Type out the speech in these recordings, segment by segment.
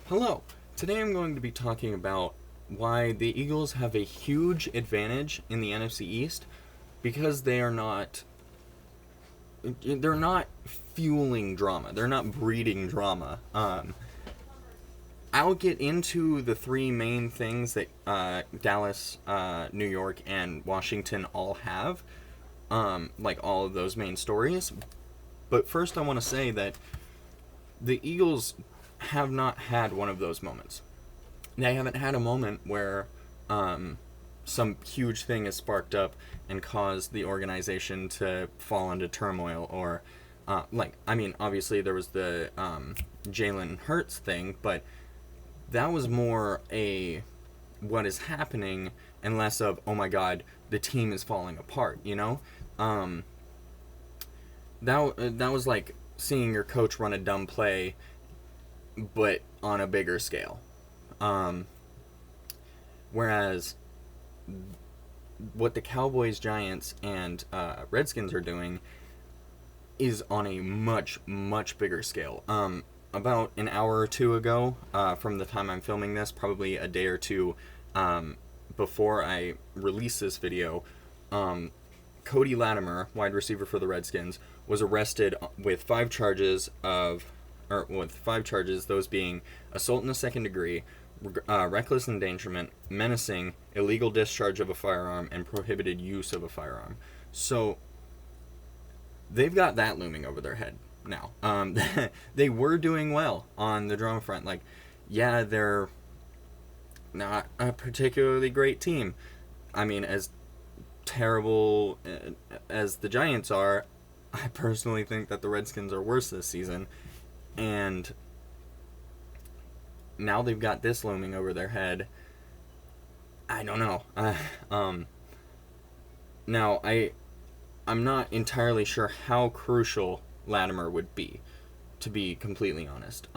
Hello. Today I'm going to be talking about why the Eagles have a huge advantage in the NFC East because they're not fueling drama. They're not breeding drama. I'll get into the three main things that Dallas, New York, and Washington all have, like all of those main stories. But first, I want to say that the Eagles have not had one of those moments. They haven't had a moment where some huge thing is sparked up and caused the organization to fall into turmoil, or obviously there was the Jalen Hurts thing, but that was more a what is happening and less of, oh my god, the team is falling apart, you know? That was like seeing your coach run a dumb play but on a bigger scale. Whereas what the Cowboys, Giants, and Redskins are doing is on a much, much bigger scale. About an hour or two ago, from the time I'm filming this, probably a day or two before I release this video, Cody Latimer, wide receiver for the Redskins, was arrested with five charges, those being assault in the second degree, reckless endangerment, menacing, illegal discharge of a firearm, and prohibited use of a firearm. So they've got that looming over their head now. They were doing well on the drama front. Like, yeah, they're not a particularly great team. I mean, as terrible as the Giants are, I personally think that the Redskins are worse this season. And now they've got this looming over their head. I don't know. Now, I'm not entirely sure how crucial Latimer would be, to be completely honest.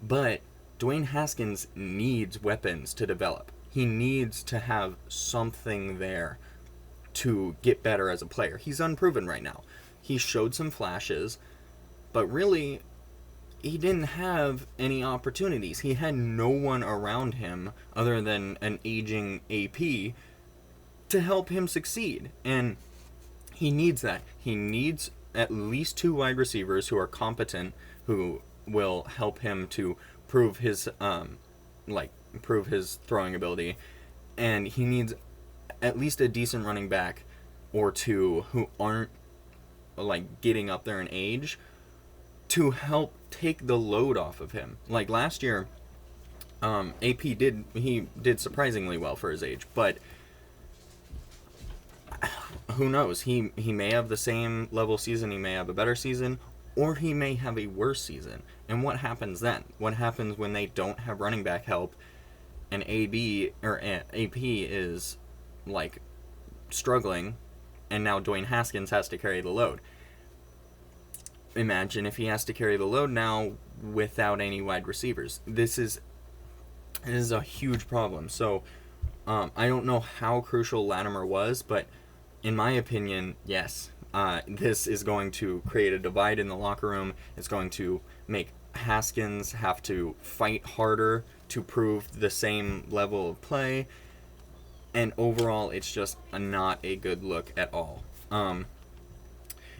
But Dwayne Haskins needs weapons to develop. He needs to have something there to get better as a player. He's unproven right now. He showed some flashes, but really, he didn't have any opportunities. He had no one around him other than an aging AP to help him succeed. And he needs that. He needs at least two wide receivers who are competent, who will help him to prove his throwing ability. And he needs at least a decent running back or two who aren't like getting up there in age, to help take the load off of him. Like last year, AP did surprisingly well for his age, but who knows? He may have the same level season, he may have a better season, or he may have a worse season. And what happens then? What happens when they don't have running back help and AP is like struggling, and now Dwayne Haskins has to carry the load? Imagine if he has to carry the load now without any wide receivers. This is a huge problem. So I don't know how crucial Latimer was, but in my opinion, yes. This is going to create a divide in the locker room. It's going to make Haskins have to fight harder to prove the same level of play. And overall, it's just not a good look at all.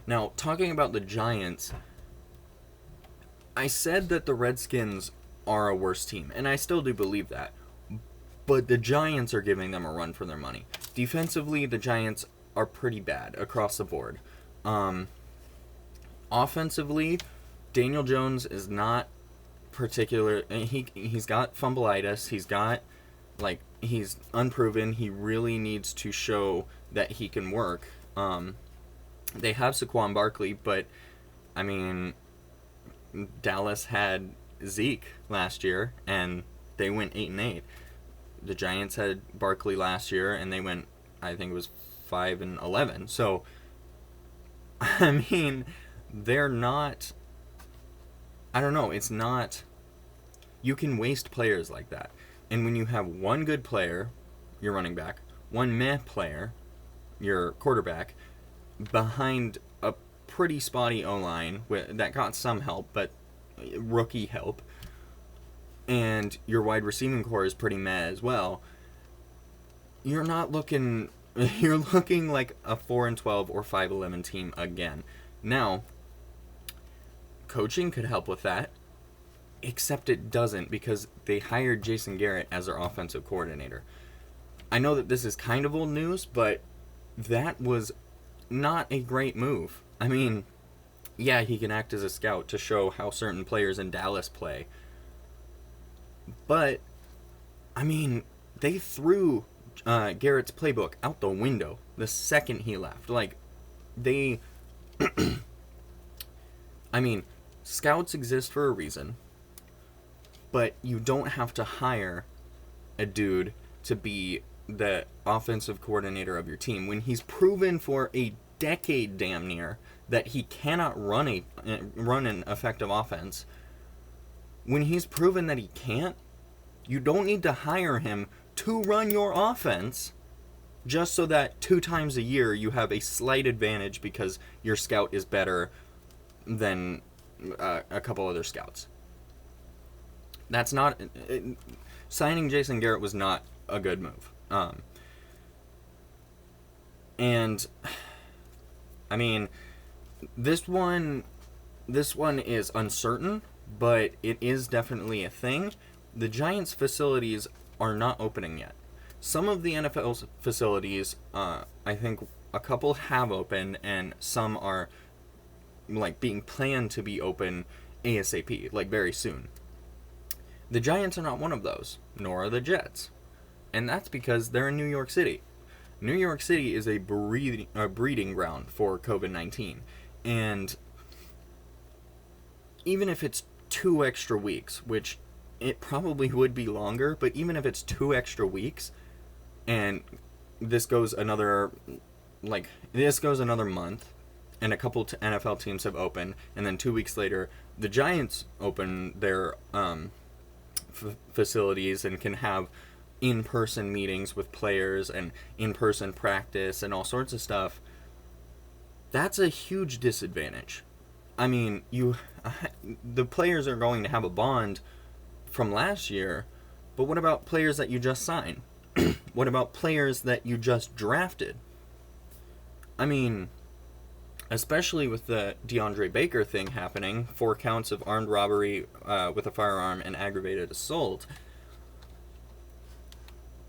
Now, talking about the Giants, I said that the Redskins are a worse team, and I still do believe that. But the Giants are giving them a run for their money. Defensively, the Giants are pretty bad across the board. Offensively, Daniel Jones is not particular. He's got fumbleitis. He's unproven. He really needs to show that he can work. They have Saquon Barkley, but I mean, Dallas had Zeke last year, and they went 8-8. The Giants had Barkley last year, and they went, I think it was 5-11. So, I mean, they're not. I don't know. It's not. You can waste players like that, and when you have one good player, your running back, one meh player, your quarterback, behind a pretty spotty O-line that got some help, but rookie help, and your wide receiving core is pretty meh as well, you're looking like a 4-12 or 5-11 team again. Now, coaching could help with that, except it doesn't, because they hired Jason Garrett as their offensive coordinator. I know that this is kind of old news, but that was not a great move. I mean, yeah, he can act as a scout to show how certain players in Dallas play. But, I mean, they threw Garrett's playbook out the window the second he left. Like, they... I mean, scouts exist for a reason, but you don't have to hire a dude to be the offensive coordinator of your team when he's proven for a decade damn near that he cannot run an effective offense. When he's proven that he can't, you don't need to hire him to run your offense just so that 2 times a year you have a slight advantage because your scout is better than a couple other scouts. That's not... signing Jason Garrett was not a good move. And, I mean, this one is uncertain, but it is definitely a thing. The Giants' facilities are not opening yet. Some of the NFL's facilities, I think a couple have opened, and some are, like, being planned to be open ASAP, like, very soon. The Giants are not one of those, nor are the Jets. And that's because they're in New York City. New York City is a breeding ground for COVID-19. And even if it's 2 extra weeks, which it probably would be longer, but even if it's 2 extra weeks, and this goes another month, and a couple NFL teams have opened, and then 2 weeks later, the Giants open their facilities and can have in-person meetings with players and in-person practice and all sorts of stuff. That's a huge disadvantage. I mean, the players are going to have a bond from last year, but what about players that you just signed? What about players that you just drafted? I mean, especially with the DeAndre Baker thing happening, 4 counts of armed robbery with a firearm and aggravated assault.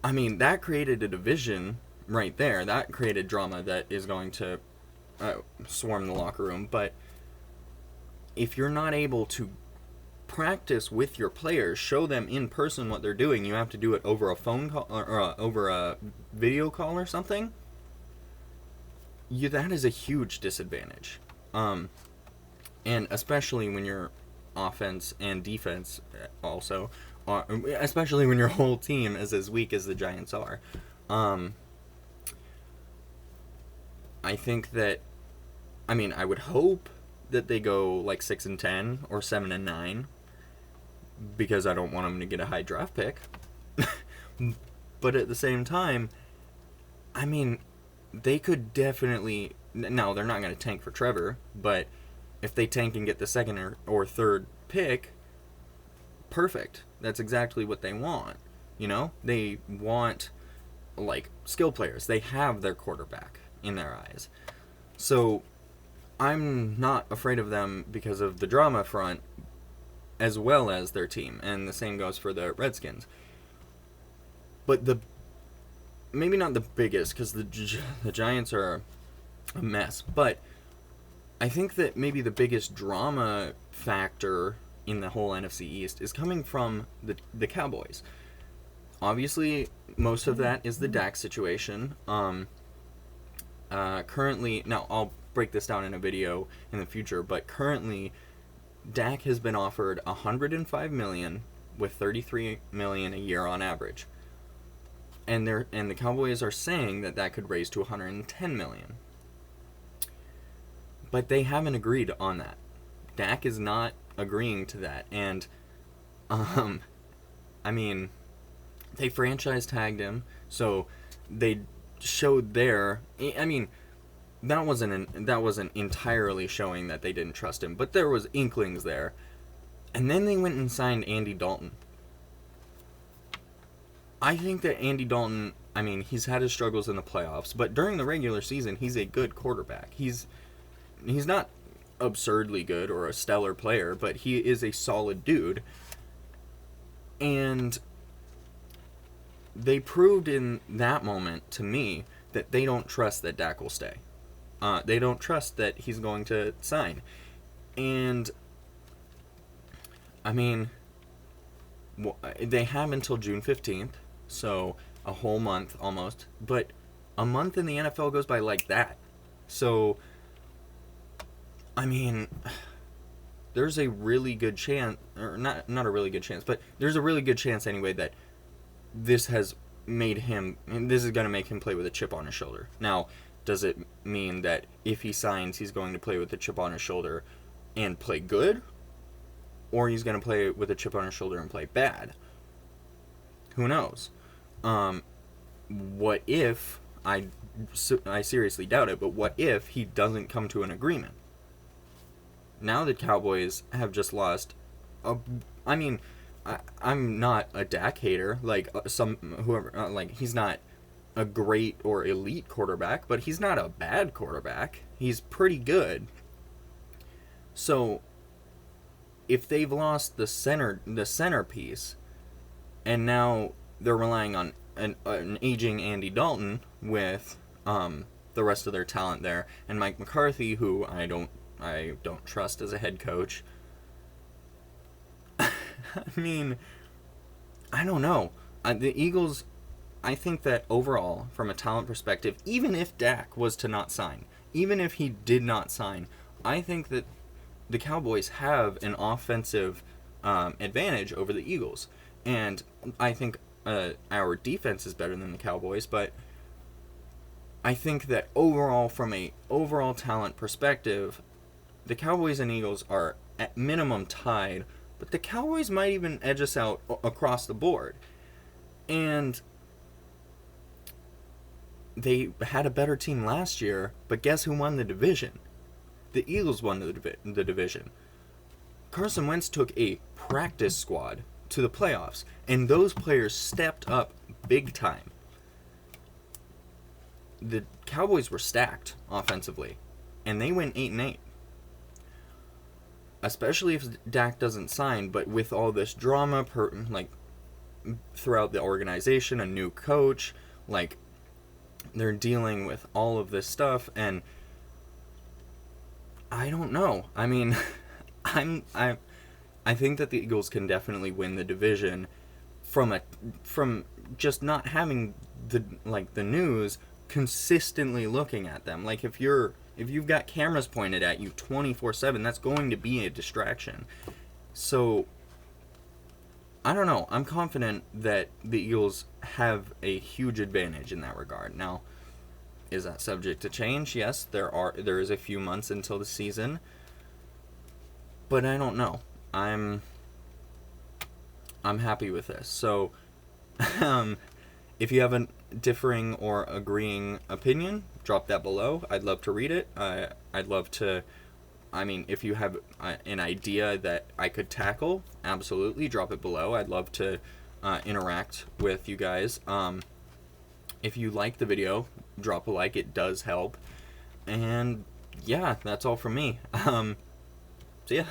I mean, that created a division right there. That created drama that is going to swarm the locker room. But if you're not able to practice with your players, show them in person what they're doing, you have to do it over a phone call or over a video call or something, that is a huge disadvantage. And especially when your offense and defense also, especially when your whole team is as weak as the Giants are. I think that, I mean, I would hope that they go like 6-10 or 7-9, because I don't want them to get a high draft pick. But at the same time, I mean, they could definitely... No, they're not going to tank for Trevor, but if they tank and get the 2nd or 3rd pick, perfect. That's exactly what they want. You know? They want, like, skill players. They have their quarterback in their eyes. So, I'm not afraid of them because of the drama front, as well as their team. And the same goes for the Redskins. But maybe not the biggest, because the Giants are a mess. But I think that maybe the biggest drama factor in the whole NFC East is coming from the Cowboys. Obviously, most of that is the Dak situation. Currently, now I'll break this down in a video in the future, but currently, Dak has been offered $105 million with $33 million a year on average. And the Cowboys are saying that could raise to $110 million. But they haven't agreed on that. Dak is not agreeing to that. And, I mean, they franchise tagged him, so they showed their... I mean, that wasn't entirely showing that they didn't trust him, but there was inklings there. And then they went and signed Andy Dalton. I think that Andy Dalton, I mean, he's had his struggles in the playoffs, but during the regular season, he's a good quarterback. He's not absurdly good or a stellar player, but he is a solid dude. And they proved in that moment to me that they don't trust that Dak will stay. They don't trust that he's going to sign. And, I mean, they have until June 15th, so a whole month almost. But a month in the NFL goes by like that. So, I mean, there's a really good chance, or not a really good chance, but there's a really good chance anyway that this has made him, and this is going to make him play with a chip on his shoulder. Now, does it mean that if he signs, he's going to play with a chip on his shoulder and play good? Or he's going to play with a chip on his shoulder and play bad? Who knows? What if, I seriously doubt it, but what if he doesn't come to an agreement? Now the Cowboys have just lost, I'm not a Dak hater, like he's not a great or elite quarterback, but he's not a bad quarterback. He's pretty good. So, if they've lost the centerpiece, and now they're relying on an aging Andy Dalton with the rest of their talent there, and Mike McCarthy, who I don't trust as a head coach. I mean, I don't know. The Eagles, I think that overall, from a talent perspective, even if Dak was to not sign, even if he did not sign, I think that the Cowboys have an offensive advantage over the Eagles. And I think our defense is better than the Cowboys, but I think that overall, from a overall talent perspective, the Cowboys and Eagles are at minimum tied, but the Cowboys might even edge us out across the board. And they had a better team last year, but guess who won the division? The Eagles won the division. Carson Wentz took a practice squad to the playoffs, and those players stepped up big time. The Cowboys were stacked offensively, and they went 8-8. Especially if Dak doesn't sign, but with all this drama throughout the organization, a new coach, they're dealing with all of this stuff, and I don't know. I mean, I think that the Eagles can definitely win the division from just not having the news consistently looking at them. Like if you've got cameras pointed at you 24/7, that's going to be a distraction. So I don't know. I'm confident that the Eagles have a huge advantage in that regard. Now, is that subject to change? Yes, there is a few months until the season, but I don't know. I'm happy with this. So, if you have a differing or agreeing opinion, drop that below. I'd love to read it. I'd love to. I mean, if you have an idea that I could tackle, absolutely drop it below. I'd love to interact with you guys. If you like the video, drop a like. It does help. And yeah, that's all from me. So yeah.